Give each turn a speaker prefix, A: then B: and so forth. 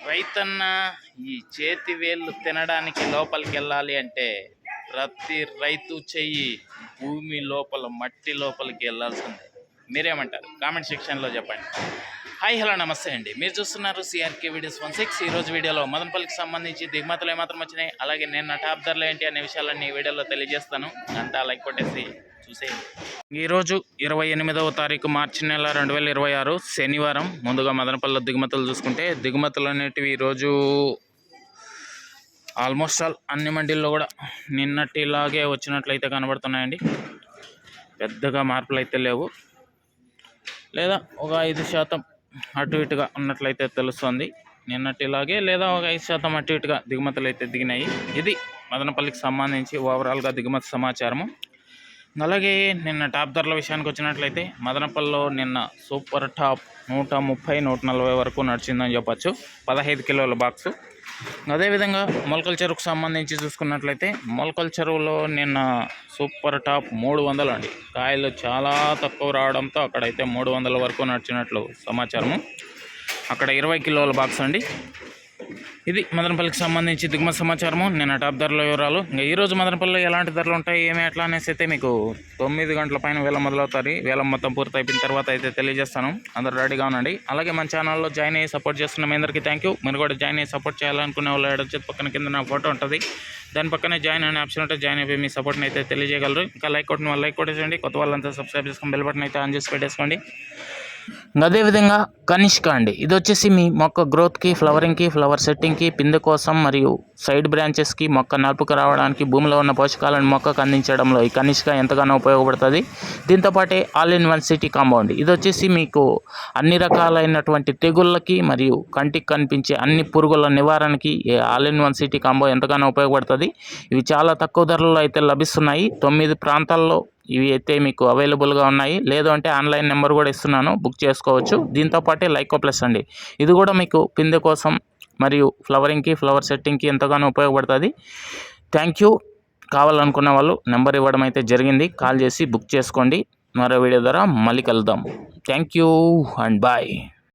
A: రైతన్న ఈ చేతి వేళ్ళు తినడానికి లోపలికి వెళ్ళాలి అంటే ప్రతి రైతు చెయ్యి భూమి లోపల మట్టి లోపలికి వెళ్ళాల్సిందే. మీరేమంటారు? కామెంట్ సెక్షన్లో చెప్పండి. హాయ్ హలో నమస్తే అండి, మీరు చూస్తున్నారు సిఆర్కే వీడియోస్ 16. ఈరోజు వీడియోలో మదనపల్లికి సంబంధించి దిగుమతులు ఏమాత్రం వచ్చినాయి, అలాగే నేను టాప్ ధరలు ఏంటి అనే విషయాలన్నీ ఈ వీడియోలో తెలియజేస్తాను. అంతా లైక్ కొట్టేసి చూసేయండి. ఈరోజు 28వ తారీఖు మార్చి నెల 2026 శనివారం. ముందుగా మదనపల్లి దిగుమతులు చూసుకుంటే దిగుమతులు అనేటివి ఈరోజు ఆల్మోస్ట్ ఆల్ అన్ని మండీల్లో కూడా నిన్నటిలాగే వచ్చినట్లయితే కనబడుతున్నాయండి. పెద్దగా మార్పులు అయితే లేవు, లేదా ఒక 5% అటు ఇటుగా ఉన్నట్లయితే తెలుస్తుంది. నిన్నటిలాగే లేదా ఒక 5% అటు ఇటుగా దిగుమతులు అయితే దిగినాయి. ఇది మదనపల్లికి సంబంధించి ఓవరాల్గా దిగుమతి సమాచారము. అలాగే నిన్న టాప్ ధరల విషయానికి వచ్చినట్లయితే మదనపల్లిలో నిన్న సూపర్ టాప్ 130-140 వరకు నడిచిందని చెప్పచ్చు, 15 కిలోల బాక్సు. అదేవిధంగా మొలకల చెరువుకు సంబంధించి చూసుకున్నట్లయితే మొలకల చెరువులో నిన్న సూపర్ టాప్ 300 అండి. కాయలు చాలా తక్కువ రావడంతో అక్కడైతే 300 వరకు నడిచినట్లు సమాచారము. అక్కడ 20 కిలోల బాక్స్ అండి. ఇది మదనపల్లికి సంబంధించి దిగుమతి సమాచారము. నిన్న టాప్ ధరల వివరాలు. ఇంకా ఈరోజు మదనపల్లిలో ఎలాంటి ధరలు ఉంటాయి ఏమి ఎట్లా అనేసి అయితే మీకు 9 గంటల పైన వేలం మొదలవుతారు. వేలం మొత్తం పూర్తి అయిపోయిన తర్వాత అయితే తెలియజేస్తాను. అందరూ రెడీగా ఉండండి. అలాగే మన ఛానల్లో జాయిన్ అయ్యి సపోర్ట్ చేస్తున్న మీ అందరికీ థ్యాంక్ యూ. మీరు కూడా జాయిన్ అయ్యి సపోర్ట్ చేయాలనుకునే వాళ్ళు ఎడచేతి పక్కన కింద నా ఫోటో ఉంటుంది, దాని పక్కనే జాయిన్ అనే ఆప్షన్ ఉంటే జాయిన్ అయిపోయి మీ సపోర్ట్ని అయితే తెలియజేయగలరు. ఇంకా లైక్ కొట్టిన వాళ్ళు లైక్ కొట్టేసేయండి, కొత్త వాళ్ళంతా సబ్స్క్రైబ్ చేసుకొని బెల్ బటన్ అయితే ఆన్ చేసి పెట్టేసుకోండి. అదేవిధంగా కనిష్క అండి, ఇది వచ్చేసి మీ మొక్క గ్రోత్కి, ఫ్లవరింగ్కి, ఫ్లవర్ సెట్టింగ్కి, పిందె కోసం మరియు సైడ్ బ్రాంచెస్కి, మొక్క నలుపుకు రావడానికి, భూమిలో ఉన్న పోషకాలను మొక్కకు అందించడంలో ఈ కనిష్క ఎంతగానో ఉపయోగపడుతుంది. దీంతోపాటే all in one city compound, ఇది వచ్చేసి మీకు అన్ని రకాలైనటువంటి తెగుళ్ళకి మరియు కంటికి కనిపించే అన్ని పురుగుల నివారణకి all in one city combo ఎంతగానో ఉపయోగపడుతుంది. ఇవి చాలా తక్కువ ధరల్లో అయితే లభిస్తున్నాయి. 9 ప్రాంతాల్లో ఇవి అయితే మీకు అవైలబుల్గా ఉన్నాయి. లేదు అంటే ఆన్లైన్ నెంబర్ కూడా ఇస్తున్నాను, బుక్ చేసుకోవచ్చు. దీంతోపాటే లైకో ప్లస్ అండి, ఇది కూడా మీకు పిందె కోసం మరియు ఫ్లవరింగ్కి, ఫ్లవర్ సెట్టింగ్కి ఎంతగానో ఉపయోగపడుతుంది. Thank you. కావాలనుకున్న వాళ్ళు నెంబర్ ఇవ్వడం అయితే జరిగింది, కాల్ చేసి బుక్ చేసుకోండి. మరో వీడియో ద్వారా మళ్ళీ కలుద్దాం. Thank you and bye.